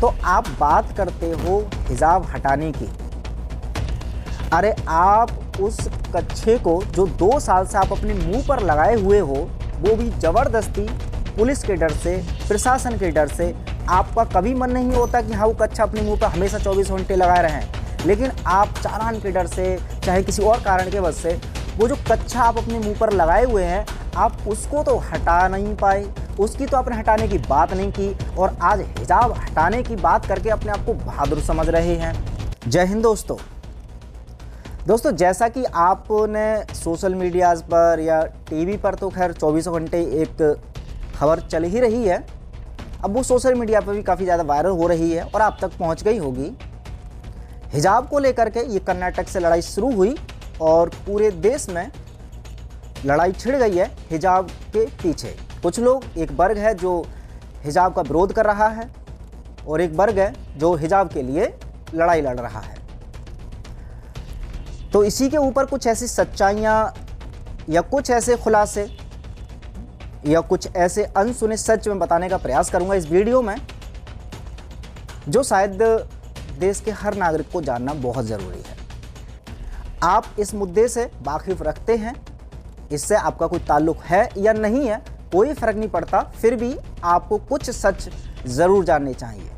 तो आप बात करते हो हिजाब हटाने की। अरे आप उस कच्छे को जो 2 साल से आप अपने मुंह पर लगाए हुए हो, वो भी ज़बरदस्ती पुलिस के डर से, प्रशासन के डर से। आपका कभी मन नहीं होता कि हाँ वो कच्छा अपने मुंह पर हमेशा 24 घंटे लगाए रहें, लेकिन आप चालान के डर से, चाहे किसी और कारण के वजह से, वो जो कच्छा आप अपने मुंह पर लगाए हुए हैं, आप उसको तो हटा नहीं पाए, उसकी तो आपने हटाने की बात नहीं की, और आज हिजाब हटाने की बात करके अपने आप को बहादुर समझ रहे हैं। जय हिंद दोस्तों, जैसा कि आपने सोशल मीडियाज़ पर या टीवी पर तो खैर 24 घंटे एक खबर चल ही रही है, अब वो सोशल मीडिया पर भी काफ़ी ज़्यादा वायरल हो रही है और आप तक पहुंच गई होगी। हिजाब को लेकर के ये कर्नाटक से लड़ाई शुरू हुई और पूरे देश में लड़ाई छिड़ गई है हिजाब के पीछे। कुछ लोग, एक वर्ग है जो हिजाब का विरोध कर रहा है और एक वर्ग है जो हिजाब के लिए लड़ाई लड़ रहा है। तो इसी के ऊपर कुछ ऐसी सच्चाइयाँ या कुछ ऐसे खुलासे या कुछ ऐसे अनसुने सच मैं बताने का प्रयास करूंगा इस वीडियो में, जो शायद देश के हर नागरिक को जानना बहुत ज़रूरी है। आप इस मुद्दे से वाकिफ रखते हैं, इससे आपका कोई ताल्लुक है या नहीं है, कोई फ़र्क नहीं पड़ता, फिर भी आपको कुछ सच ज़रूर जानने चाहिए।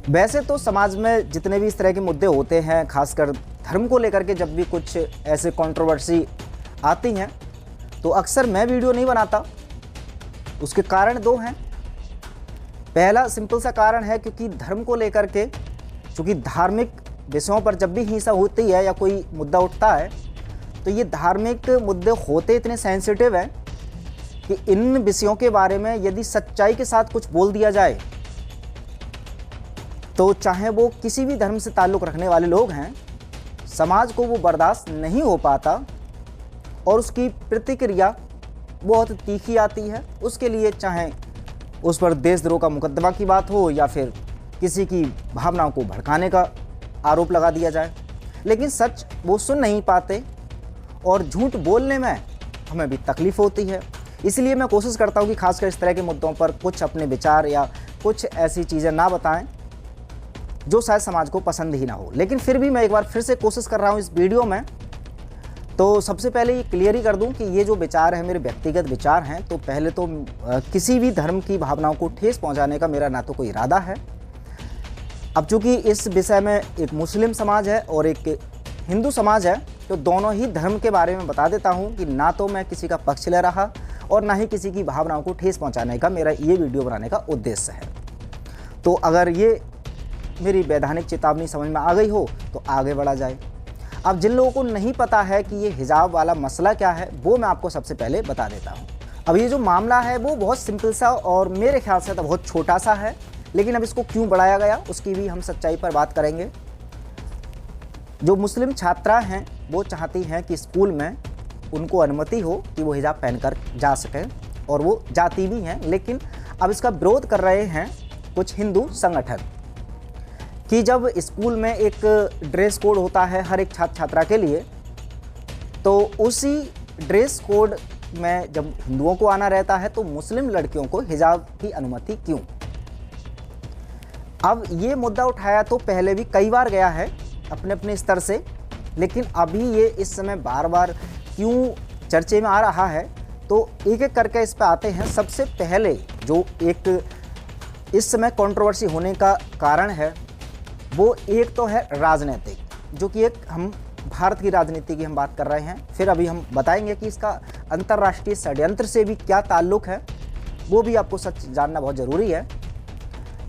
वैसे तो समाज में जितने भी इस तरह के मुद्दे होते हैं, खासकर धर्म को लेकर के जब भी कुछ ऐसे कंट्रोवर्सी आती हैं, तो अक्सर मैं वीडियो नहीं बनाता। उसके कारण 2 हैं। पहला सिंपल सा कारण है क्योंकि धर्म को लेकर के, चूँकि धार्मिक विषयों पर जब भी हिंसा होती है या कोई मुद्दा उठता है, तो ये धार्मिक मुद्दे होते इतने सेंसिटिव हैं कि इन विषयों के बारे में यदि सच्चाई के साथ कुछ बोल दिया जाए, तो चाहे वो किसी भी धर्म से ताल्लुक़ रखने वाले लोग हैं, समाज को वो बर्दाश्त नहीं हो पाता और उसकी प्रतिक्रिया बहुत तीखी आती है। उसके लिए चाहे उस पर देशद्रोह का मुकदमा की बात हो या फिर किसी की भावनाओं को भड़काने का आरोप लगा दिया जाए, लेकिन सच वो सुन नहीं पाते और झूठ बोलने में हमें भी तकलीफ़ होती है। इसलिए मैं कोशिश करता हूँ कि खासकर इस तरह के मुद्दों पर कुछ अपने विचार या कुछ ऐसी चीज़ें ना बताएं जो शायद समाज को पसंद ही ना हो। लेकिन फिर भी मैं एक बार फिर से कोशिश कर रहा हूँ इस वीडियो में। तो सबसे पहले ये क्लियर ही कर दूं कि ये जो विचार है मेरे व्यक्तिगत विचार हैं। तो पहले तो किसी भी धर्म की भावनाओं को ठेस पहुंचाने का मेरा ना तो कोई इरादा है। अब चूंकि इस विषय में एक मुस्लिम समाज है और एक हिंदू समाज है, तो दोनों ही धर्म के बारे में बता देता हूं कि ना तो मैं किसी का पक्ष ले रहा और ना ही किसी की भावनाओं को ठेस पहुँचाने का मेरा ये वीडियो बनाने का उद्देश्य है। तो अगर ये मेरी वैधानिक चेतावनी समझ में आ गई हो तो आगे बढ़ा जाए। अब जिन लोगों को नहीं पता है कि ये हिजाब वाला मसला क्या है, वो मैं आपको सबसे पहले बता देता हूँ। अब ये जो मामला है वो बहुत सिंपल सा और मेरे ख्याल से तो बहुत छोटा सा है, लेकिन अब इसको क्यों बढ़ाया गया उसकी भी हम सच्चाई पर बात करेंगे। जो मुस्लिम छात्रा हैं वो चाहती हैं कि स्कूल में उनको अनुमति हो कि वो हिजाब पहनकर जा सकें, और वो जाती भी हैं। लेकिन अब इसका विरोध कर रहे हैं कुछ हिंदू संगठन कि जब स्कूल में एक ड्रेस कोड होता है हर एक छात्र छात्रा के लिए, तो उसी ड्रेस कोड में जब हिंदुओं को आना रहता है तो मुस्लिम लड़कियों को हिजाब की अनुमति क्यों? अब ये मुद्दा उठाया तो पहले भी कई बार गया है अपने अपने स्तर से, लेकिन अभी ये इस समय बार बार क्यों चर्चे में आ रहा है, तो एक एक करके इस पर आते हैं। सबसे पहले जो एक इस समय कंट्रोवर्सी होने का कारण है वो एक तो है राजनीतिक, जो कि एक हम भारत की राजनीति की हम बात कर रहे हैं। फिर अभी हम बताएंगे कि इसका अंतर्राष्ट्रीय षड्यंत्र से भी क्या ताल्लुक है, वो भी आपको सच जानना बहुत ज़रूरी है।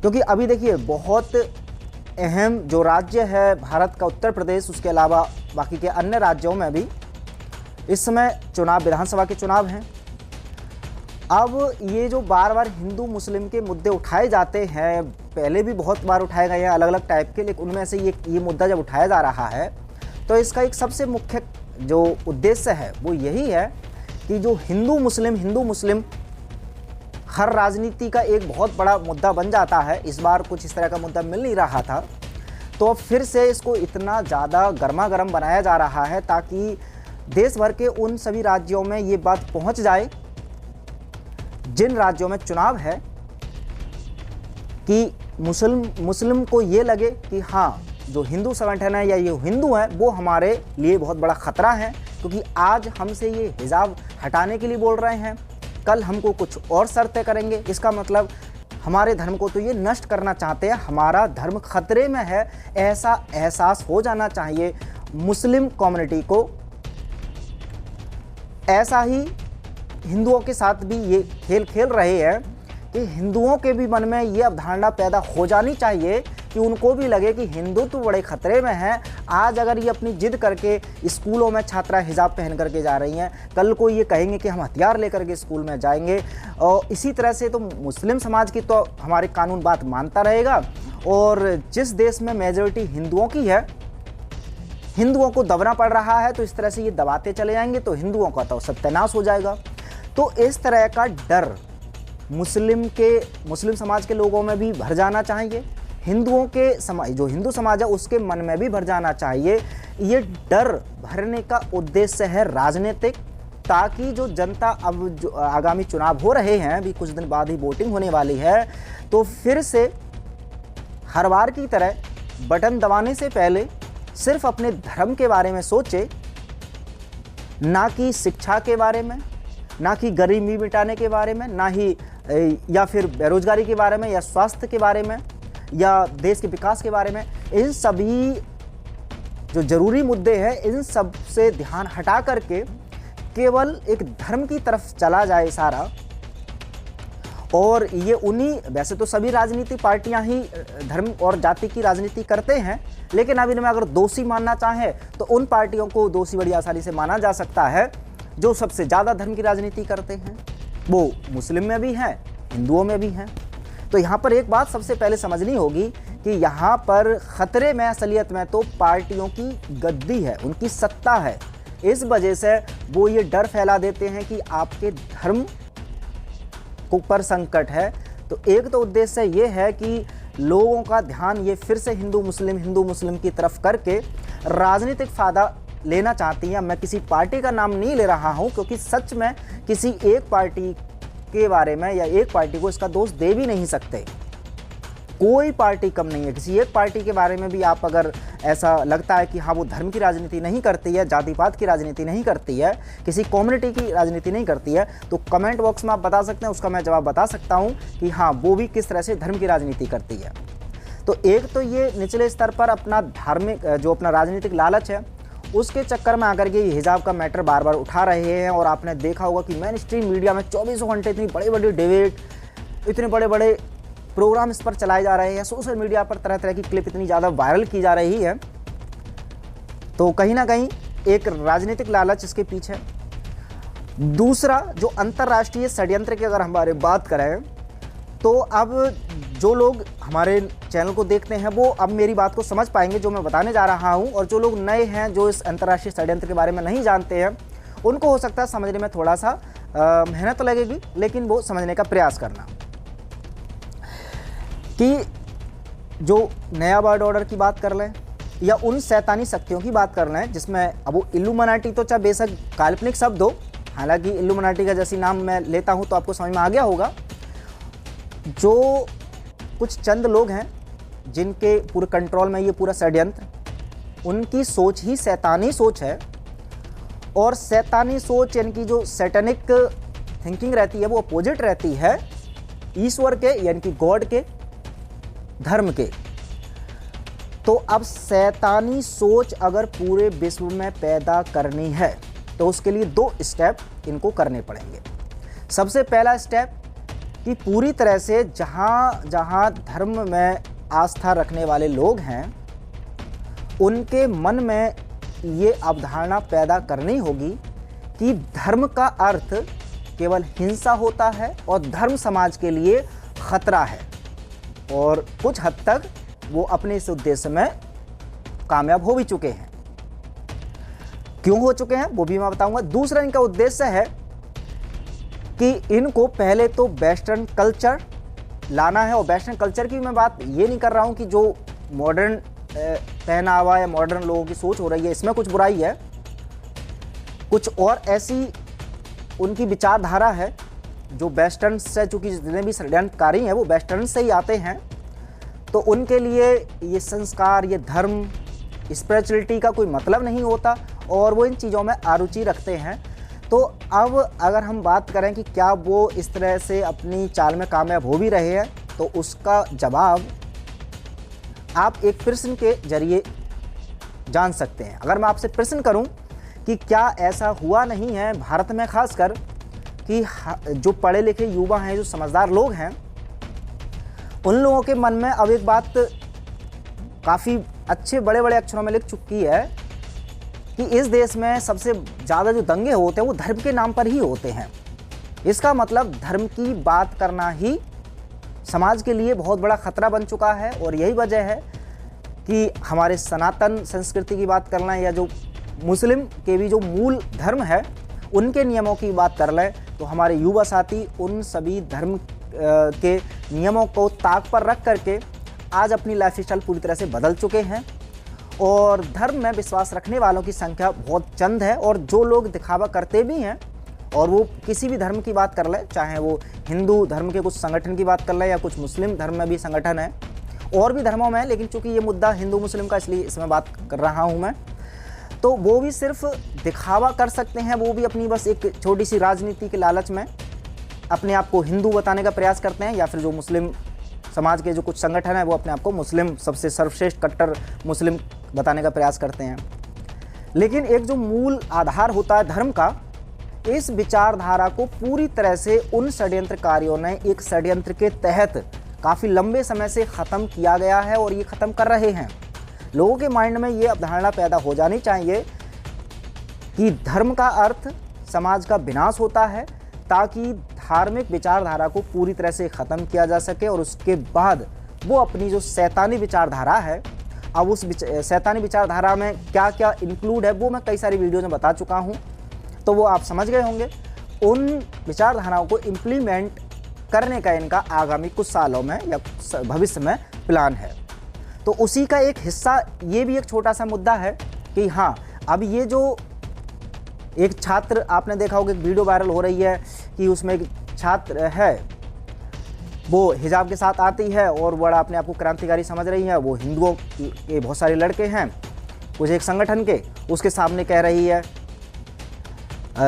क्योंकि अभी देखिए बहुत अहम जो राज्य है भारत का उत्तर प्रदेश, उसके अलावा बाकी के अन्य राज्यों में भी इस समय चुनाव, विधानसभा के चुनाव हैं। अब ये जो बार बार हिंदू मुस्लिम के मुद्दे उठाए जाते हैं, पहले भी बहुत बार उठाए गए हैं अलग अलग टाइप के, लेकिन उनमें से ये मुद्दा जब उठाया जा रहा है तो इसका एक सबसे मुख्य जो उद्देश्य है वो यही है कि जो हिंदू मुस्लिम हर राजनीति का एक बहुत बड़ा मुद्दा बन जाता है। इस बार कुछ इस तरह का मुद्दा मिल नहीं रहा था, तो फिर से इसको इतना ज़्यादा गर्मा गर्म बनाया जा रहा है ताकि देश भर के उन सभी राज्यों में ये बात पहुंच जाए जिन राज्यों में चुनाव है कि मुस्लिम को ये लगे कि हाँ, जो हिंदू संगठन है या ये हिंदू हैं वो हमारे लिए बहुत बड़ा ख़तरा है, क्योंकि आज हमसे ये हिजाब हटाने के लिए बोल रहे हैं, कल हमको कुछ और शर्तें करेंगे। इसका मतलब हमारे धर्म को तो ये नष्ट करना चाहते हैं, हमारा धर्म खतरे में है, ऐसा एहसास हो जाना चाहिए मुस्लिम कम्युनिटी को। ऐसा ही हिंदुओं के साथ भी ये खेल खेल रहे हैं कि हिंदुओं के भी मन में ये अवधारणा पैदा हो जानी चाहिए कि उनको भी लगे कि हिंदू तो बड़े खतरे में हैं। आज अगर ये अपनी जिद करके स्कूलों में छात्रा हिजाब पहन करके जा रही हैं, कल को ये कहेंगे कि हम हथियार लेकर के स्कूल में जाएंगे। और इसी तरह से तो मुस्लिम समाज की तो हमारे कानून बात मानता रहेगा, और जिस देश में मेजॉरिटी हिंदुओं की है, हिंदुओं को दबना पड़ रहा है, तो इस तरह से ये दबाते चले जाएंगे तो हिंदुओं का तो सत्यानाश हो जाएगा। तो इस तरह का डर मुस्लिम समाज के लोगों में भी भर जाना चाहिए, हिंदुओं के समाज, जो हिंदू समाज है उसके मन में भी भर जाना चाहिए। ये डर भरने का उद्देश्य है राजनीतिक, ताकि जो जनता, अब जो आगामी चुनाव हो रहे हैं, अभी कुछ दिन बाद ही वोटिंग होने वाली है, तो फिर से हर बार की तरह बटन दबाने से पहले सिर्फ अपने धर्म के बारे में सोचे, ना कि शिक्षा के बारे में, ना कि गरीबी मिटाने के बारे में, ना ही या फिर बेरोजगारी के बारे में, या स्वास्थ्य के बारे में, या देश के विकास के बारे में। इन सभी जो जरूरी मुद्दे हैं, इन सब से ध्यान हटा करके केवल एक धर्म की तरफ चला जाए सारा। और ये वैसे तो सभी राजनीति पार्टियां ही धर्म और जाति की राजनीति करते हैं, लेकिन अब इनमें अगर दोषी मानना चाहें तो उन पार्टियों को दोषी बड़ी आसानी से माना जा सकता है जो सबसे ज़्यादा धर्म की राजनीति करते हैं। वो मुस्लिम में भी हैं, हिंदुओं में भी हैं। तो यहाँ पर एक बात सबसे पहले समझनी होगी कि यहाँ पर खतरे में असलियत में तो पार्टियों की गद्दी है, उनकी सत्ता है। इस वजह से वो ये डर फैला देते हैं कि आपके धर्म को पर संकट है। तो एक तो उद्देश्य ये है कि लोगों का ध्यान ये फिर से हिंदू मुस्लिम की तरफ करके राजनीतिक फ़ायदा लेना चाहती हैं। मैं किसी पार्टी का नाम नहीं ले रहा हूं, क्योंकि सच में किसी एक पार्टी के बारे में या एक पार्टी को इसका दोष दे भी नहीं सकते। कोई पार्टी कम नहीं है। किसी एक पार्टी के बारे में भी आप अगर ऐसा लगता है कि हाँ वो धर्म की राजनीति नहीं करती है, जातिपात की राजनीति नहीं करती है, किसी कम्युनिटी की राजनीति नहीं करती है, तो कमेंट बॉक्स में आप बता सकते हैं, उसका मैं जवाब बता सकता हूँ कि हाँ वो भी किस तरह से धर्म की राजनीति करती है। तो एक तो ये निचले स्तर पर अपना धार्मिक जो अपना राजनीतिक लालच है उसके चक्कर में आकर के हिजाब का मैटर बार बार उठा रहे हैं। और आपने देखा होगा कि मेन स्ट्रीम मीडिया में 24 घंटे इतनी बड़ी बड़ी डिबेट, इतने बड़े बड़े प्रोग्राम इस पर चलाए जा रहे हैं, सोशल मीडिया पर तरह तरह की क्लिप इतनी ज़्यादा वायरल की जा रही है। तो कहीं ना कहीं एक राजनीतिक लालच इसके पीछे। दूसरा, जो अंतर्राष्ट्रीय षड्यंत्र की अगर हमारे बात करें तो अब जो लोग हमारे चैनल को देखते हैं वो अब मेरी बात को समझ पाएंगे जो मैं बताने जा रहा हूं। और जो लोग नए हैं, जो इस अंतर्राष्ट्रीय षड्यंत्र के बारे में नहीं जानते हैं, उनको हो सकता है समझने में थोड़ा सा मेहनत तो लगेगी, लेकिन वो समझने का प्रयास करना कि जो नया वर्ल्ड ऑर्डर की बात कर लें या उन शैतानी शक्तियों की बात कर लें, जिसमें अब वो इल्यूमिनाटी तो चाहे बेशक काल्पनिक शब्द हो, हालांकि इल्यूमिनाटी का जैसी नाम मैं लेता हूं तो आपको समझ में आ गया होगा। जो कुछ चंद लोग हैं जिनके पूरे कंट्रोल में ये पूरा षड्यंत्र, उनकी सोच ही शैतानी सोच है। और शैतानी सोच यानी कि जो सैटेनिक थिंकिंग रहती है वो अपोजिट रहती है ईश्वर के, यानी कि गॉड के, धर्म के। तो अब शैतानी सोच अगर पूरे विश्व में पैदा करनी है तो उसके लिए 2 स्टेप इनको करने पड़ेंगे। सबसे पहला स्टेप कि पूरी तरह से जहाँ जहाँ धर्म में आस्था रखने वाले लोग हैं उनके मन में ये अवधारणा पैदा करनी होगी कि धर्म का अर्थ केवल हिंसा होता है और धर्म समाज के लिए खतरा है। और कुछ हद तक वो अपने इस उद्देश्य में कामयाब हो भी चुके हैं। क्यों हो चुके हैं वो भी मैं बताऊंगा। दूसरा इनका उद्देश्य है कि इनको पहले तो वेस्टर्न कल्चर लाना है। और वेस्टर्न कल्चर की मैं बात ये नहीं कर रहा हूँ कि जो मॉडर्न पहनावा या मॉडर्न लोगों की सोच हो रही है इसमें कुछ बुराई है, कुछ और ऐसी उनकी विचारधारा है जो वेस्टर्न से, चूँकि जितने भी षड्यंत्रकारी हैं वो वेस्टर्न से ही आते हैं, तो उनके लिए ये संस्कार, ये धर्म, स्पिरिचुअलिटी का कोई मतलब नहीं होता और वो इन चीज़ों में आरुचि रखते हैं। तो अब अगर हम बात करें कि क्या वो इस तरह से अपनी चाल में कामयाब हो भी रहे हैं, तो उसका जवाब आप एक प्रश्न के जरिए जान सकते हैं। अगर मैं आपसे प्रश्न करूं कि क्या ऐसा हुआ नहीं है भारत में खासकर कि जो पढ़े लिखे युवा हैं, जो समझदार लोग हैं, उन लोगों के मन में अब एक बात काफ़ी अच्छे बड़े बड़े अक्षरों में लिख चुकी है कि इस देश में सबसे ज़्यादा जो दंगे होते हैं वो धर्म के नाम पर ही होते हैं। इसका मतलब धर्म की बात करना ही समाज के लिए बहुत बड़ा खतरा बन चुका है। और यही वजह है कि हमारे सनातन संस्कृति की बात करना या जो मुस्लिम के भी जो मूल धर्म है उनके नियमों की बात कर लें, तो हमारे युवा साथी उन सभी धर्म के नियमों को ताक पर रख करके आज अपनी लाइफस्टाइल पूरी तरह से बदल चुके हैं। और धर्म में विश्वास रखने वालों की संख्या बहुत चंद है। और जो लोग दिखावा करते भी हैं, और वो किसी भी धर्म की बात कर ले, चाहे वो हिंदू धर्म के कुछ संगठन की बात कर ले या कुछ मुस्लिम धर्म में भी संगठन है, और भी धर्मों में, लेकिन चूंकि ये मुद्दा हिंदू मुस्लिम का इसलिए इसमें बात कर रहा हूँ मैं, तो वो भी सिर्फ दिखावा कर सकते हैं। वो भी अपनी बस एक छोटी सी राजनीति के लालच में अपने आप को हिंदू बताने का प्रयास करते हैं, या फिर जो मुस्लिम समाज के जो कुछ संगठन है वो अपने आप को मुस्लिम, सबसे सर्वश्रेष्ठ कट्टर मुस्लिम बताने का प्रयास करते हैं। लेकिन एक जो मूल आधार होता है धर्म का, इस विचारधारा को पूरी तरह से उन षड्यंत्रकारियों ने एक षड्यंत्र के तहत काफ़ी लंबे समय से ख़त्म किया गया है और ये ख़त्म कर रहे हैं। लोगों के माइंड में ये अवधारणा पैदा हो जानी चाहिए कि धर्म का अर्थ समाज का विनाश होता है, ताकि धार्मिक विचारधारा को पूरी तरह से ख़त्म किया जा सके और उसके बाद वो अपनी जो शैतानी विचारधारा है, अब उस शैतानी विचारधारा में क्या क्या इंक्लूड है वो मैं कई सारी वीडियो में बता चुका हूँ, तो वो आप समझ गए होंगे। उन विचारधाराओं को इम्प्लीमेंट करने का इनका आगामी कुछ सालों में या भविष्य में प्लान है। तो उसी का एक हिस्सा ये भी एक छोटा सा मुद्दा है कि हाँ, अब ये जो एक छात्र, आपने देखा होगा एक वीडियो वायरल हो रही है कि उसमें एक छात्र है, वो हिजाब के साथ आती है और बड़ा अपने आप को क्रांतिकारी समझ रही है। वो हिंदुओं के बहुत सारे लड़के हैं कुछ एक संगठन के, उसके सामने कह रही है,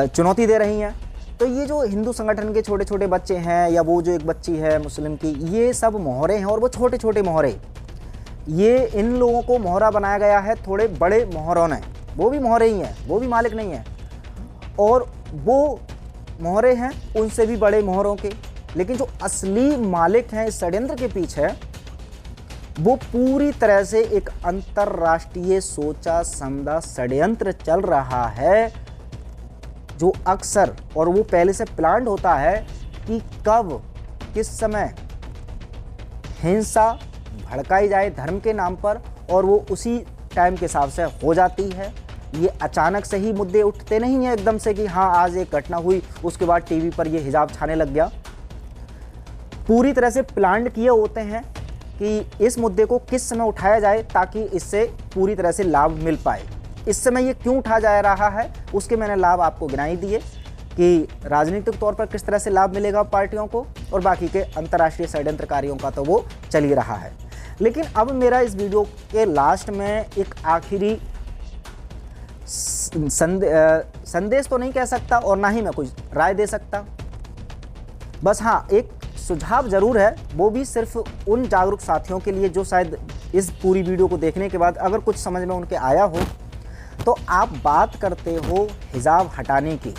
चुनौती दे रही हैं। तो ये जो हिंदू संगठन के छोटे छोटे बच्चे हैं, या वो जो एक बच्ची है मुस्लिम की, ये सब मोहरे हैं। और वो छोटे छोटे मोहरे, ये इन लोगों को मोहरा बनाया गया है थोड़े बड़े मोहरों ने। वो भी मोहरे ही हैं, वो भी मालिक नहीं है, और वो मोहरे हैं उनसे भी बड़े मोहरों के। लेकिन जो असली मालिक हैं इस षड्यंत्र के पीछे, वो पूरी तरह से एक अंतर्राष्ट्रीय सोचा समझा षड्यंत्र चल रहा है, जो अक्सर, और वो पहले से प्लान्ड होता है कि कब किस समय हिंसा भड़काई जाए धर्म के नाम पर, और वो उसी टाइम के हिसाब से हो जाती है। ये अचानक से ही मुद्दे उठते नहीं हैं एकदम से कि हाँ आज एक घटना हुई उसके बाद टीवी पर ये हिजाब छाने लग गया। पूरी तरह से प्लान्ड किए होते हैं कि इस मुद्दे को किस समय उठाया जाए ताकि इससे पूरी तरह से लाभ मिल पाए। इस समय ये क्यों उठाया जा रहा है, उसके मैंने लाभ आपको गिनाई दिए कि राजनीतिक तौर पर किस तरह से लाभ मिलेगा पार्टियों को, और बाकी के अंतर्राष्ट्रीय षड्यंत्रकारियों का तो वो चल ही रहा है। लेकिन अब मेरा इस वीडियो के लास्ट में एक आखिरी संदेश तो नहीं कह सकता और ना ही मैं कुछ राय दे सकता, बस हाँ एक सुझाव ज़रूर है, वो भी सिर्फ उन जागरूक साथियों के लिए जो शायद इस पूरी वीडियो को देखने के बाद अगर कुछ समझ में उनके आया हो। तो आप बात करते हो हिजाब हटाने की,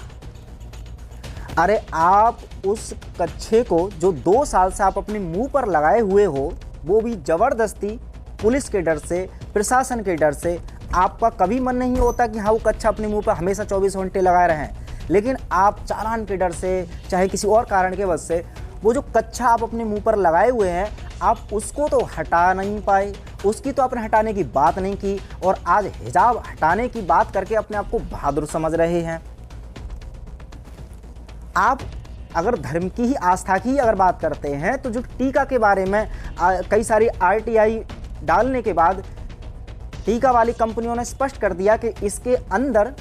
अरे आप उस कच्छे को जो 2 साल से आप अपने मुंह पर लगाए हुए हो, वो भी ज़बरदस्ती पुलिस के डर से, प्रशासन के डर से, आपका कभी मन नहीं होता कि हाँ वो कच्छा अपने मुंह पर हमेशा 24 घंटे लगाए रहें, लेकिन आप चालान के डर से, चाहे किसी और कारण के वजह से, वो जो कच्छा आप अपने मुंह पर लगाए हुए हैं, आप उसको तो हटा नहीं पाए, उसकी तो आपने हटाने की बात नहीं की, और आज हिजाब हटाने की बात करके अपने आप को बहादुर समझ रहे हैं। आप अगर धर्म की ही आस्था की अगर बात करते हैं, तो जो टीका के बारे में कई सारी RTI डालने के बाद टीका वाली कंपनियों ने स्पष्ट कर दिया कि इसके अंदर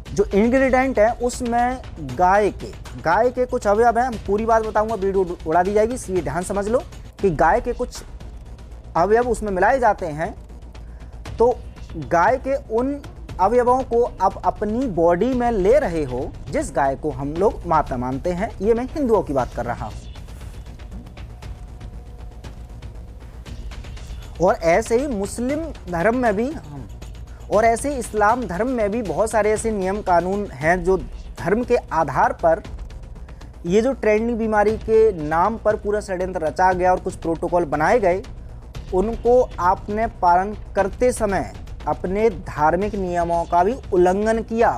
जो इंग्रेडिएंट है उसमें गाय के कुछ अवयव हैं। पूरी बात बताऊंगा, वीडियो उड़ा दी जाएगी, इसलिए ध्यान समझ लो कि गाय के कुछ अवयव उसमें मिलाए जाते हैं, तो गाय के उन अवयवों को आप अपनी बॉडी में ले रहे हो जिस गाय को हम लोग माता मानते हैं। ये मैं हिंदुओं की बात कर रहा हूं। और ऐसे ही मुस्लिम धर्म में भी और ऐसे ही इस्लाम धर्म में भी बहुत सारे ऐसे नियम कानून हैं जो धर्म के आधार पर ये जो ट्रेंडिंग बीमारी के नाम पर पूरा षड्यंत्र रचा गया और कुछ प्रोटोकॉल बनाए गए, उनको आपने पालन करते समय अपने धार्मिक नियमों का भी उल्लंघन किया,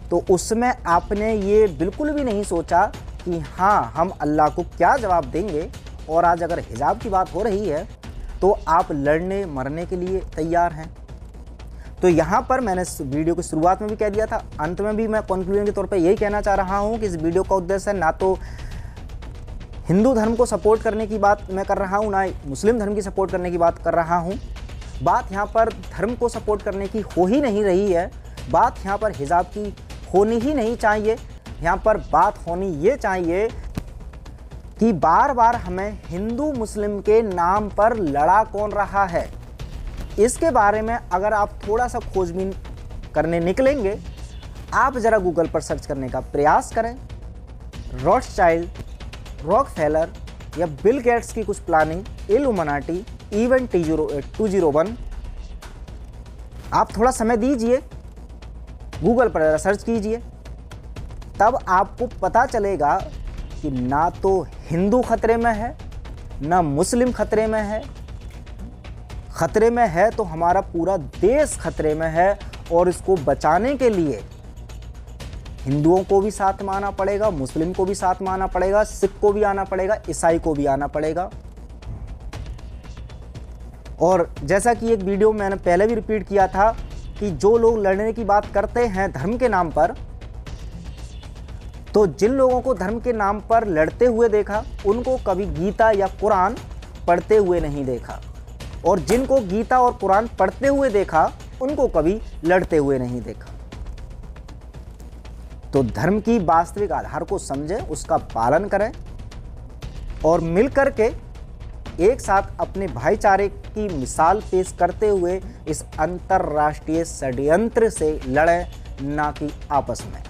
तो उसमें आपने ये बिल्कुल भी नहीं सोचा कि हाँ, हम अल्लाह को क्या जवाब देंगे। और आज अगर हिजाब की बात हो रही है तो आप लड़ने मरने के लिए तैयार हैं। तो यहाँ पर मैंने इस वीडियो की शुरुआत में भी कह दिया था, अंत में भी मैं कंक्लूजन के तौर पे यही कहना चाह रहा हूँ कि इस वीडियो का उद्देश्य ना तो हिंदू धर्म को सपोर्ट करने की बात मैं कर रहा हूँ, ना मुस्लिम धर्म की सपोर्ट करने की बात कर रहा हूँ। बात यहाँ पर धर्म को सपोर्ट करने की हो ही नहीं रही है, बात यहाँ पर हिजाब की होनी ही नहीं चाहिए। यहाँ पर बात होनी ये चाहिए कि बार बार हमें हिंदू मुस्लिम के नाम पर लड़ा कौन रहा है, इसके बारे में अगर आप थोड़ा सा खोजबीन करने निकलेंगे, आप ज़रा गूगल पर सर्च करने का प्रयास करें। रॉथस्चाइल्ड, रॉकफेलर या बिल गेट्स की कुछ प्लानिंग, इल्यूमिनाटी, इवेंट 201, आप थोड़ा समय दीजिए, गूगल पर ज़रा सर्च कीजिए, तब आपको पता चलेगा कि ना तो हिंदू खतरे में है, ना मुस्लिम खतरे में है। खतरे में है तो हमारा पूरा देश खतरे में है, और इसको बचाने के लिए हिंदुओं को भी साथ में आना पड़ेगा, मुस्लिम को भी साथ में आना पड़ेगा, सिख को भी आना पड़ेगा, ईसाई को भी आना पड़ेगा। और जैसा कि एक वीडियो मैंने पहले भी रिपीट किया था कि जो लोग लड़ने की बात करते हैं धर्म के नाम पर, तो जिन लोगों को धर्म के नाम पर लड़ते हुए देखा उनको कभी गीता या कुरान पढ़ते हुए नहीं देखा, और जिनको गीता और कुरान पढ़ते हुए देखा उनको कभी लड़ते हुए नहीं देखा। तो धर्म की वास्तविक आधार को समझें, उसका पालन करें और मिलकर के एक साथ अपने भाईचारे की मिसाल पेश करते हुए इस अंतर्राष्ट्रीय षड्यंत्र से लड़ें, ना कि आपस में।